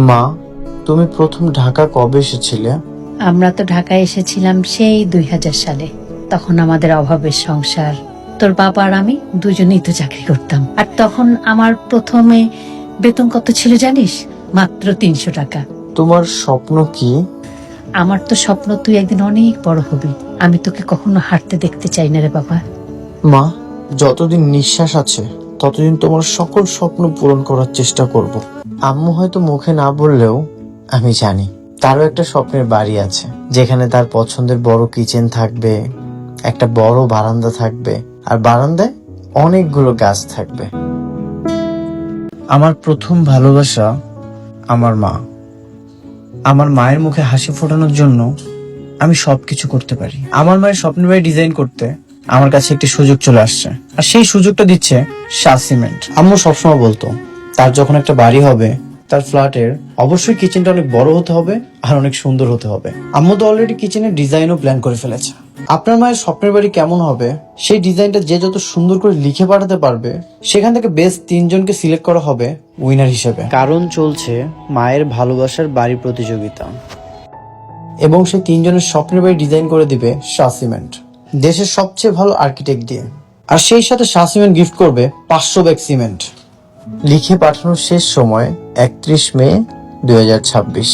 মা, তুমি প্রথম ঢাকা কবে এসেছিলে? আমরা তো ঢাকায় এসেছিলাম সেই 2000 সালে। তখন আমাদের অভাবের সংসার। তোর বাবা আর আমি দুজনেই তো চাকরি করতাম। আর তখন আমার প্রথমে বেতন কত ছিল জানিস? মাত্র 300 টাকা। তোমার স্বপ্ন কি? আমার তো স্বপ্ন তুই একদিন অনেক বড় হবি। আমি তোকে কখনো হাঁটতে দেখতে চাই না রে বাবা। মা, যতদিন নিঃশ্বাস আছে ততদিন তোমার সকল স্বপ্ন পূরণ করার চেষ্টা করব। আম্মু হয়তো মুখে না বললেও আমি জানি তারও একটা স্বপ্নের বাড়ি আছে, যেখানে তার পছন্দের বড় কিচেন থাকবে, একটা বড় বারান্দা থাকবে, আর বারান্দায় অনেকগুলো গাছ থাকবে। আমার প্রথম ভালোবাসা আমার মা। আমার মায়ের মুখে হাসি ফোটানোর জন্য আমি সবকিছু করতে পারি। আমার মায়ের স্বপ্নের বাড়ি ডিজাইন করতে আমার কাছে একটি সুযোগ চলে আসছে, আর সেই সুযোগটা দিচ্ছে শাহ সিমেন্ট। আম্মু সবসময় বলতো তার যখন একটা বাড়ি হবে তার ফ্ল্যাটের অবশ্যই কিচেনটা অনেক বড় হতে হবে আর অনেক সুন্দর হতে হবে। আম্মু তো অলরেডি কিচেনের ডিজাইনও প্ল্যান করে ফেলেছে। আপনার মায়ের স্বপ্নের বাড়ি কেমন হবে সেই ডিজাইনটা যে যত সুন্দর করে লিখে পাঠাতে পারবে, সেখান থেকে বেস্ট 3 জনকে সিলেক্ট করা হবে উইনার হিসেবে। কারণ চলছে মায়ের ভালোবাসার বাড়ি প্রতিযোগিতা, এবং সেই 3 জনের স্বপ্নের বাড়ি ডিজাইন করে দিবে শাহ সিমেন্ট, দেশের সবচেয়ে ভালো আর্কিটেক্ট দিয়ে। আর সেই সাথে শাহ সিমেন্ট গিফট করবে 500 ব্যাগ সিমেন্ট। লিখে পাঠানোর শেষ সময় 31 মে 2026।